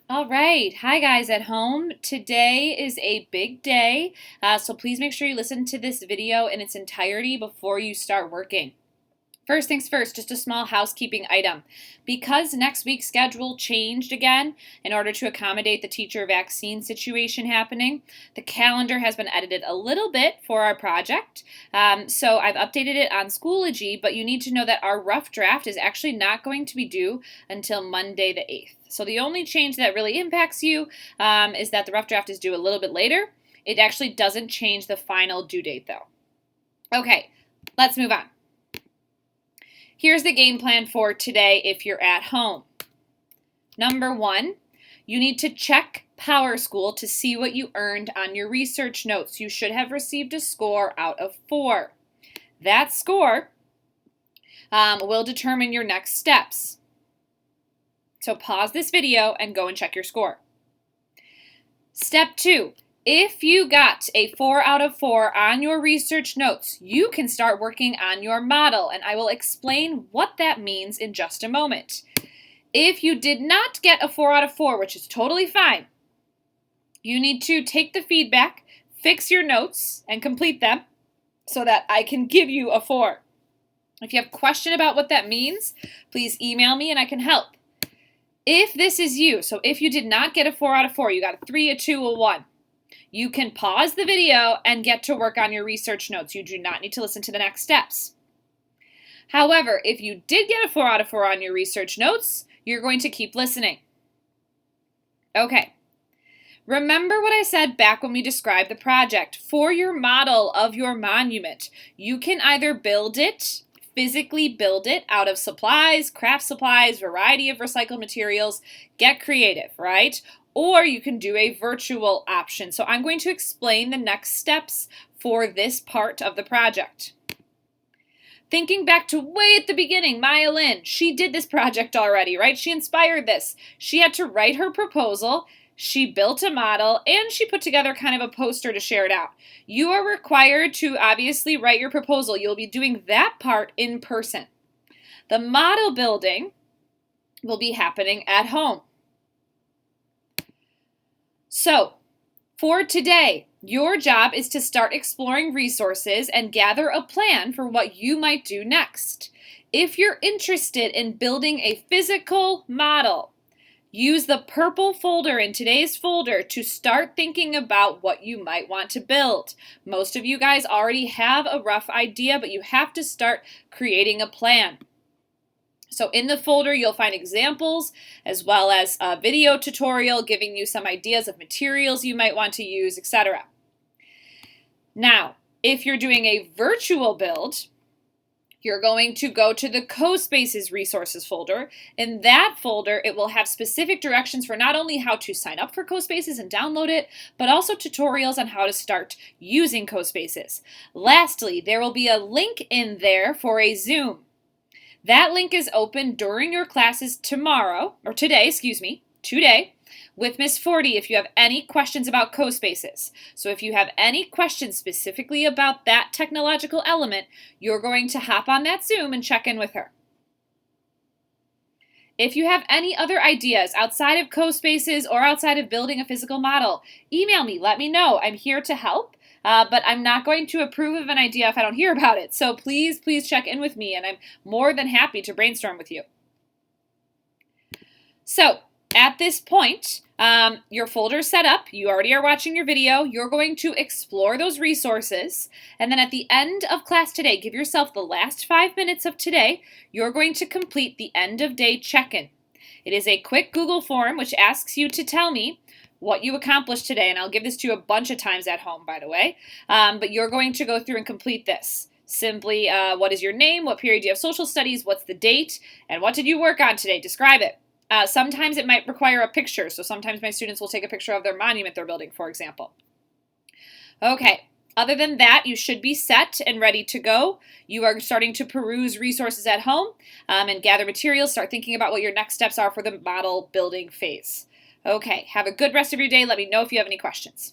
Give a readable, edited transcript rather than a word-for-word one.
All right. Hi, guys at home. Today is a big day, so please make sure you listen to this video in its entirety before you start working. First things first, just a small housekeeping item. Because next week's schedule changed again in order to accommodate the teacher vaccine situation happening, the calendar has been edited a little bit for our project. So I've updated it on Schoology, but you need to know that our rough draft is actually not going to be due until Monday the 8th. So the only change that really impacts you is that the rough draft is due a little bit later. It actually doesn't change the final due date though. Okay, let's move on. Here's the game plan for today if you're at home. Number 1, you need to check PowerSchool to see what you earned on your research notes. You should have received a score out of 4. That score will determine your next steps. So pause this video and go and check your score. Step 2. If you got a 4 out of 4 on your research notes, you can start working on your model, and I will explain what that means in just a moment. If you did not get a 4 out of 4, which is totally fine, you need to take the feedback, fix your notes, and complete them so that I can give you a 4. If you have a question about what that means, please email me and I can help. If this is you, so if you did not get a 4 out of 4, you got a 3, a 2, a 1, you can pause the video and get to work on your research notes. You do not need to listen to the next steps. However, if you did get a 4 out of 4 on your research notes, you're going to keep listening. Okay. Remember what I said back when we described the project. For your model of your monument, you can either physically build it out of supplies, craft supplies, variety of recycled materials, get creative, right? Or you can do a virtual option. So I'm going to explain the next steps for this part of the project. Thinking back to way at the beginning, Maya Lin, she did this project already, right? She inspired this. She had to write her proposal, she built a model, and she put together kind of a poster to share it out. You are required to obviously write your proposal. You'll be doing that part in person. The model building will be happening at home. So, for today, your job is to start exploring resources and gather a plan for what you might do next. If you're interested in building a physical model, use the purple folder in today's folder to start thinking about what you might want to build. Most of you guys already have a rough idea, but you have to start creating a plan. So in the folder, you'll find examples as well as a video tutorial giving you some ideas of materials you might want to use, etc. Now, if you're doing a virtual build, you're going to go to the CoSpaces resources folder. In that folder, it will have specific directions for not only how to sign up for CoSpaces and download it, but also tutorials on how to start using CoSpaces. Lastly, there will be a link in there for a Zoom. That link is open during your classes today, with Miss Forty if you have any questions about CoSpaces. So if you have any questions specifically about that technological element, you're going to hop on that Zoom and check in with her. If you have any other ideas outside of CoSpaces or outside of building a physical model, email me, let me know. I'm here to help. But I'm not going to approve of an idea if I don't hear about it. So please check in with me, and I'm more than happy to brainstorm with you. So at this point, your folder's set up. You already are watching your video. You're going to explore those resources. And then at the end of class today, give yourself the last 5 minutes of today. You're going to complete the end of day check-in. It is a quick Google form which asks you to tell me what you accomplished today, and I'll give this to you a bunch of times at home, by the way, but you're going to go through and complete this. Simply, what is your name, what period do you have social studies, what's the date, and what did you work on today? Describe it. Sometimes it might require a picture, so sometimes my students will take a picture of their monument they're building, for example. Okay, other than that, you should be set and ready to go. You are starting to peruse resources at home and gather materials, start thinking about what your next steps are for the model building phase. Okay, have a good rest of your day. Let me know if you have any questions.